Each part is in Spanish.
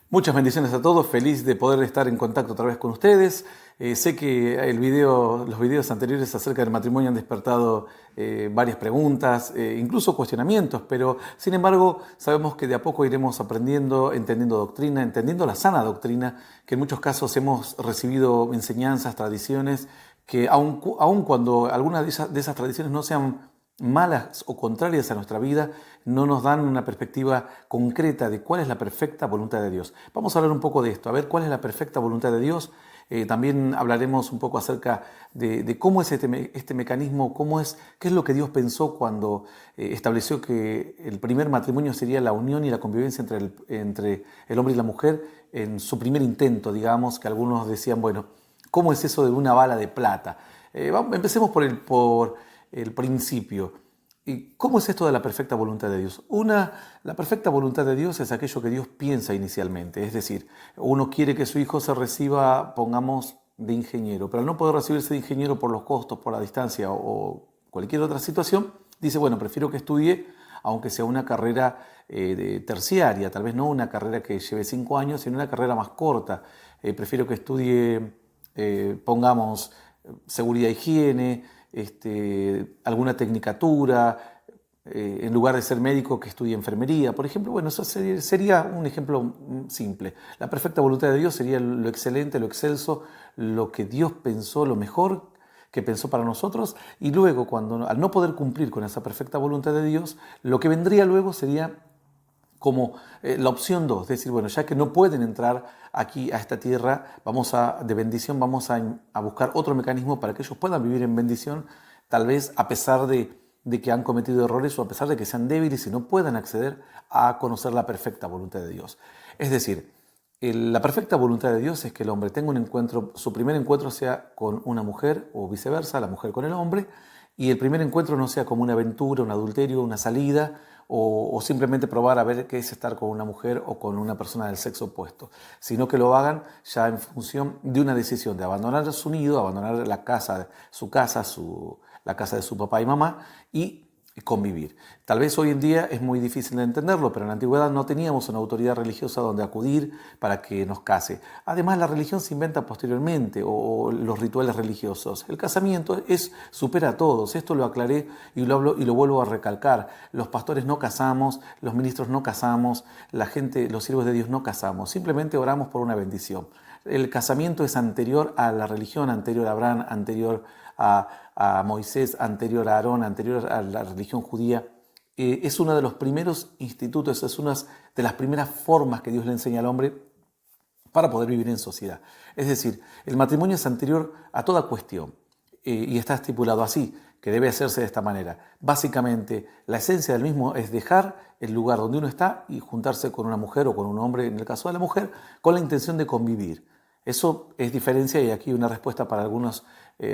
Muchas bendiciones a todos, feliz de poder estar en contacto otra vez con ustedes. Sé que los videos anteriores acerca del matrimonio han despertado varias preguntas, incluso cuestionamientos, pero sin embargo sabemos que de a poco iremos aprendiendo, entendiendo doctrina, entendiendo la sana doctrina, que en muchos casos hemos recibido enseñanzas, tradiciones, que aun cuando algunas de esas tradiciones no sean malas o contrarias a nuestra vida, no nos dan una perspectiva concreta de cuál es la perfecta voluntad de Dios. Vamos a hablar un poco de esto, a ver cuál es la perfecta voluntad de Dios. También hablaremos un poco acerca de cómo es este mecanismo, qué es lo que Dios pensó cuando estableció que el primer matrimonio sería la unión y la convivencia entre el hombre y la mujer en su primer intento, digamos, que algunos decían, bueno, ¿cómo es eso de una bala de plata? Empecemos por el principio. ¿Y cómo es esto de la perfecta voluntad de Dios? La perfecta voluntad de Dios es aquello que Dios piensa inicialmente. Es decir, uno quiere que su hijo se reciba, pongamos, de ingeniero, pero al no poder recibirse de ingeniero por los costos, por la distancia o cualquier otra situación, dice, bueno, prefiero que estudie, aunque sea una carrera terciaria, tal vez no una carrera que lleve 5 años, sino una carrera más corta. Prefiero que estudie, pongamos, seguridad e higiene, alguna tecnicatura, en lugar de ser médico que estudie enfermería, por ejemplo. Bueno, eso sería un ejemplo simple. La perfecta voluntad de Dios sería lo excelente, lo excelso, lo que Dios pensó, lo mejor que pensó para nosotros, y luego, al no poder cumplir con esa perfecta voluntad de Dios, lo que vendría luego sería como la opción 2, es decir, bueno, ya que no pueden entrar aquí a esta tierra de bendición, vamos a buscar otro mecanismo para que ellos puedan vivir en bendición, tal vez a pesar de que han cometido errores o a pesar de que sean débiles y no puedan acceder a conocer la perfecta voluntad de Dios. Es decir, la perfecta voluntad de Dios es que el hombre tenga un encuentro, su primer encuentro sea con una mujer o viceversa, la mujer con el hombre, y el primer encuentro no sea como una aventura, un adulterio, una salida, o simplemente probar a ver qué es estar con una mujer o con una persona del sexo opuesto, sino que lo hagan ya en función de una decisión de abandonar su nido, abandonar la casa, la casa de su papá y mamá, y convivir. Tal vez hoy en día es muy difícil de entenderlo, pero en la antigüedad no teníamos una autoridad religiosa donde acudir para que nos case. Además, la religión se inventa posteriormente, o los rituales religiosos. El casamiento supera a todos. Esto lo aclaré y lo hablo y lo vuelvo a recalcar. Los pastores no casamos, los ministros no casamos, la gente, los siervos de Dios no casamos. Simplemente oramos por una bendición. El casamiento es anterior a la religión, anterior a Abraham, anterior a Moisés, anterior a Aarón, anterior a la religión judía. Es uno de los primeros institutos, es una de las primeras formas que Dios le enseña al hombre para poder vivir en sociedad. Es decir, el matrimonio es anterior a toda cuestión y está estipulado así, que debe hacerse de esta manera. Básicamente, la esencia del mismo es dejar el lugar donde uno está y juntarse con una mujer o con un hombre, en el caso de la mujer, con la intención de convivir. Eso es diferencia, y aquí una respuesta para algunos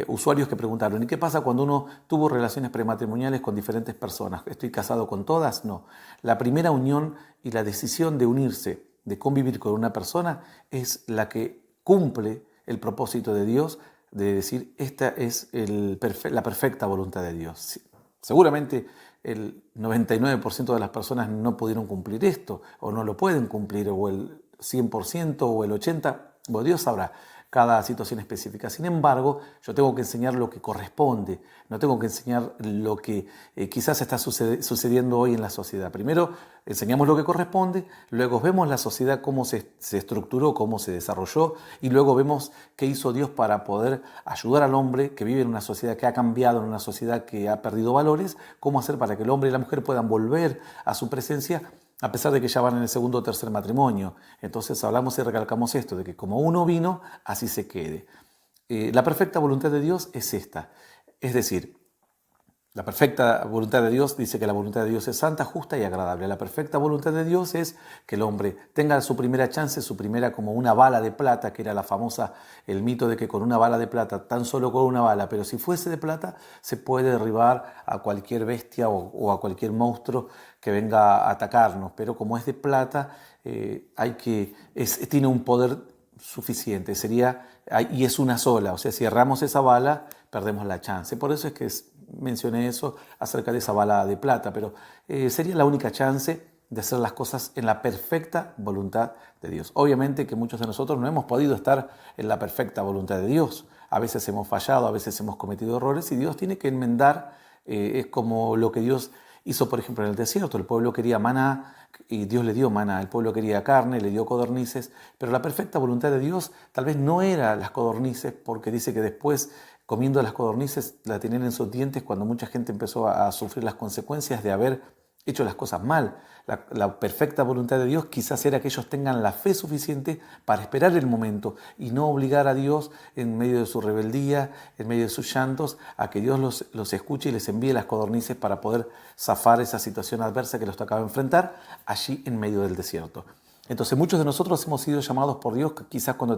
usuarios que preguntaron, ¿y qué pasa cuando uno tuvo relaciones prematrimoniales con diferentes personas? ¿Estoy casado con todas? No. La primera unión y la decisión de unirse, de convivir con una persona, es la que cumple el propósito de Dios de decir, esta es la perfecta voluntad de Dios. Sí. Seguramente el 99% de las personas no pudieron cumplir esto, o no lo pueden cumplir, o el 100% o el 80%, bueno, Dios sabrá cada situación específica. Sin embargo, yo tengo que enseñar lo que corresponde, no tengo que enseñar lo que quizás está sucediendo hoy en la sociedad. Primero enseñamos lo que corresponde, luego vemos la sociedad cómo se estructuró, cómo se desarrolló, y luego vemos qué hizo Dios para poder ayudar al hombre que vive en una sociedad que ha cambiado, en una sociedad que ha perdido valores, cómo hacer para que el hombre y la mujer puedan volver a su presencia a pesar de que ya van en el segundo o tercer matrimonio. Entonces hablamos y recalcamos esto, de que como uno vino, así se quede. La perfecta voluntad de Dios es esta. Es decir, la perfecta voluntad de Dios dice que la voluntad de Dios es santa, justa y agradable. La perfecta voluntad de Dios es que el hombre tenga su primera chance, su primera como una bala de plata, que era el mito de que con una bala de plata, tan solo con una bala, pero si fuese de plata, se puede derribar a cualquier bestia o a cualquier monstruo que venga a atacarnos. Pero como es de plata, tiene un poder suficiente, y es una sola. O sea, si erramos esa bala, perdemos la chance. Por eso es que mencioné eso acerca de esa bala de plata, pero sería la única chance de hacer las cosas en la perfecta voluntad de Dios. Obviamente que muchos de nosotros no hemos podido estar en la perfecta voluntad de Dios. A veces hemos fallado, a veces hemos cometido errores y Dios tiene que enmendar. Es como lo que Dios hizo, por ejemplo, en el desierto. El pueblo quería maná y Dios le dio maná. El pueblo quería carne, le dio codornices. Pero la perfecta voluntad de Dios tal vez no era las codornices, porque dice que después, comiendo las codornices, la tenían en sus dientes cuando mucha gente empezó a sufrir las consecuencias de haber hecho las cosas mal. La perfecta voluntad de Dios quizás era que ellos tengan la fe suficiente para esperar el momento y no obligar a Dios en medio de su rebeldía, en medio de sus llantos, a que Dios los escuche y les envíe las codornices para poder zafar esa situación adversa que los tocaba enfrentar allí en medio del desierto. Entonces muchos de nosotros hemos sido llamados por Dios, quizás cuando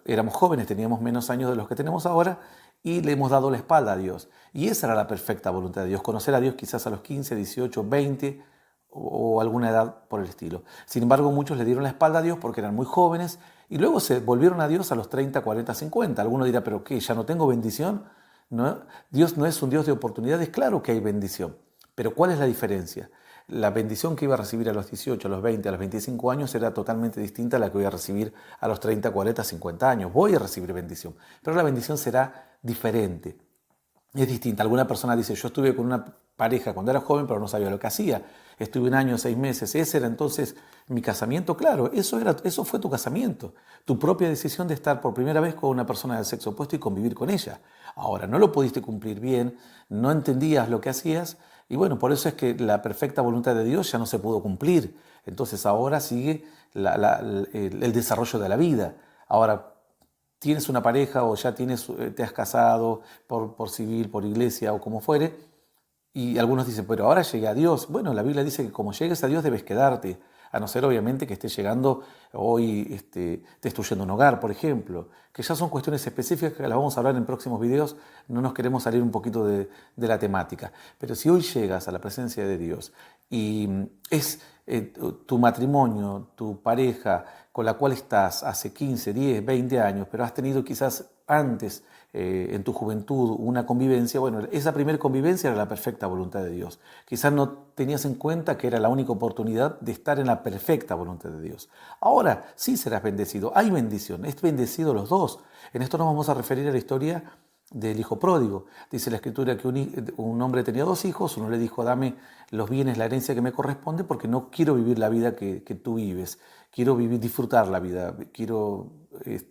éramos jóvenes, teníamos menos años de los que tenemos ahora, y le hemos dado la espalda a Dios. Y esa era la perfecta voluntad de Dios, conocer a Dios quizás a los 15, 18, 20 o alguna edad por el estilo. Sin embargo, muchos le dieron la espalda a Dios porque eran muy jóvenes y luego se volvieron a Dios a los 30, 40, 50. Alguno dirá, ¿pero qué? ¿Ya no tengo bendición? ¿No? Dios no es un Dios de oportunidades. Claro que hay bendición, pero ¿cuál es la diferencia? La bendición que iba a recibir a los 18, a los 20, a los 25 años era totalmente distinta a la que voy a recibir a los 30, 40, 50 años. Voy a recibir bendición, pero la bendición será diferente. Es distinta. Alguna persona dice, yo estuve con una pareja cuando era joven, pero no sabía lo que hacía. Estuve 1 año, 6 meses. Ese era entonces mi casamiento. Claro, eso fue tu casamiento. Tu propia decisión de estar por primera vez con una persona del sexo opuesto y convivir con ella. Ahora, no lo pudiste cumplir bien, no entendías lo que hacías. Y bueno, por eso es que la perfecta voluntad de Dios ya no se pudo cumplir. Entonces ahora sigue el desarrollo de la vida. Ahora, tienes una pareja o ya te has casado por civil, por iglesia o como fuere, y algunos dicen, pero ahora llegué a Dios. Bueno, la Biblia dice que como llegues a Dios debes quedarte, a no ser obviamente que estés llegando hoy destruyendo un hogar, por ejemplo, que ya son cuestiones específicas que las vamos a hablar en próximos videos, no nos queremos salir un poquito de la temática. Pero si hoy llegas a la presencia de Dios y es tu matrimonio, tu pareja con la cual estás hace 15, 10, 20 años, pero has tenido quizás antes en tu juventud una convivencia, bueno, esa primera convivencia era la perfecta voluntad de Dios. Quizás no tenías en cuenta que era la única oportunidad de estar en la perfecta voluntad de Dios. Ahora sí serás bendecido, hay bendición, es bendecido los dos. En esto nos vamos a referir a la historia del hijo pródigo. Dice la Escritura que un hombre tenía 2 hijos, uno le dijo, dame los bienes, la herencia que me corresponde, porque no quiero vivir la vida que tú vives, quiero disfrutar la vida, quiero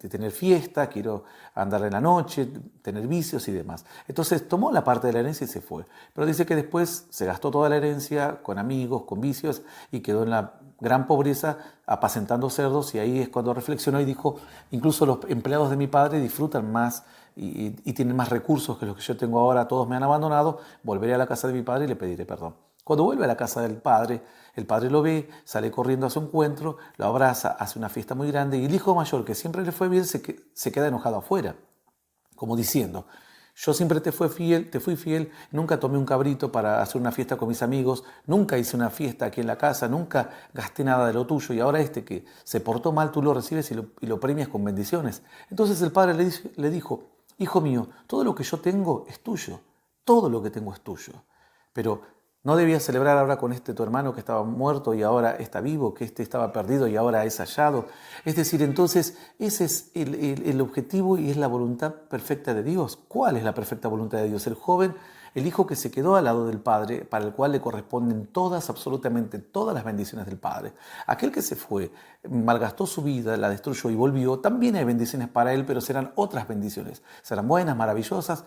tener fiesta, quiero andar en la noche, tener vicios y demás. Entonces tomó la parte de la herencia y se fue. Pero dice que después se gastó toda la herencia con amigos, con vicios y quedó en la gran pobreza apacentando cerdos, y ahí es cuando reflexionó y dijo, incluso los empleados de mi padre disfrutan más y tienen más recursos que los que yo tengo ahora, todos me han abandonado, volveré a la casa de mi padre y le pediré perdón. Cuando vuelve a la casa del padre, el padre lo ve, sale corriendo a su encuentro, lo abraza, hace una fiesta muy grande y el hijo mayor, que siempre le fue bien, se queda enojado afuera, como diciendo, yo siempre te fui fiel, nunca tomé un cabrito para hacer una fiesta con mis amigos, nunca hice una fiesta aquí en la casa, nunca gasté nada de lo tuyo y ahora que se portó mal tú lo recibes y lo premias con bendiciones. Entonces el padre le dijo, hijo mío, todo lo que yo tengo es tuyo, todo lo que tengo es tuyo, pero ¿no debías celebrar ahora con tu hermano que estaba muerto y ahora está vivo, que estaba perdido y ahora es hallado? Es decir, entonces ese es el objetivo y es la voluntad perfecta de Dios. ¿Cuál es la perfecta voluntad de Dios? El joven, el hijo que se quedó al lado del Padre, para el cual le corresponden absolutamente todas las bendiciones del Padre. Aquel que se fue, malgastó su vida, la destruyó y volvió, también hay bendiciones para él, pero serán otras bendiciones. Serán buenas, maravillosas,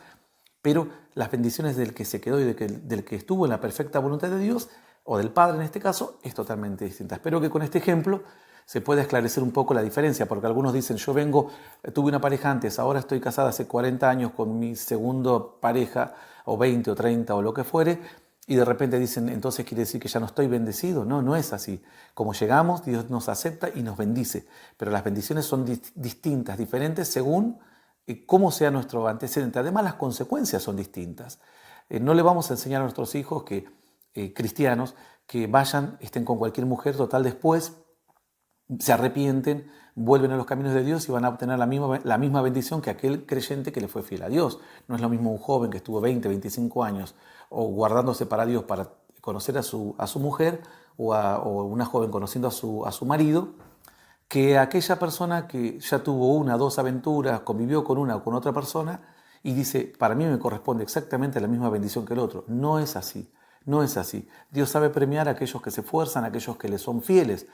pero las bendiciones del que se quedó y del que estuvo en la perfecta voluntad de Dios, o del Padre en este caso, es totalmente distinta. Espero que con este ejemplo se pueda esclarecer un poco la diferencia, porque algunos dicen, tuve una pareja antes, ahora estoy casada hace 40 años con mi segunda pareja, o 20 o 30 o lo que fuere, y de repente dicen, entonces quiere decir que ya no estoy bendecido. No, no es así. Como llegamos, Dios nos acepta y nos bendice, pero las bendiciones son distintas, diferentes según cómo sea nuestro antecedente. Además, las consecuencias son distintas. No le vamos a enseñar a nuestros hijos cristianos que estén con cualquier mujer, total después se arrepienten, vuelven a los caminos de Dios y van a obtener la misma bendición que aquel creyente que le fue fiel a Dios. No es lo mismo un joven que estuvo 20, 25 años o guardándose para Dios para conocer a su mujer o una joven conociendo a su marido, que aquella persona que ya tuvo una o dos aventuras, convivió con una o con otra persona y dice, para mí me corresponde exactamente la misma bendición que el otro. No es así, no es así. Dios sabe premiar a aquellos que se esfuerzan, a aquellos que le son fieles.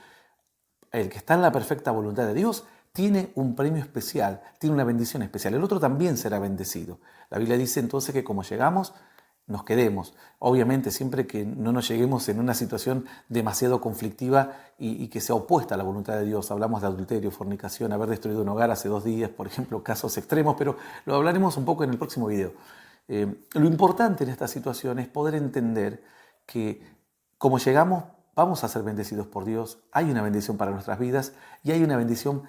El que está en la perfecta voluntad de Dios tiene un premio especial, tiene una bendición especial. El otro también será bendecido. La Biblia dice entonces que como llegamos, nos quedemos. Obviamente siempre que no nos lleguemos en una situación demasiado conflictiva y que sea opuesta a la voluntad de Dios. Hablamos de adulterio, fornicación, haber destruido un hogar hace 2 días, por ejemplo, casos extremos, pero lo hablaremos un poco en el próximo video. Lo importante en esta situación es poder entender que como llegamos, vamos a ser bendecidos por Dios, hay una bendición para nuestras vidas y hay una bendición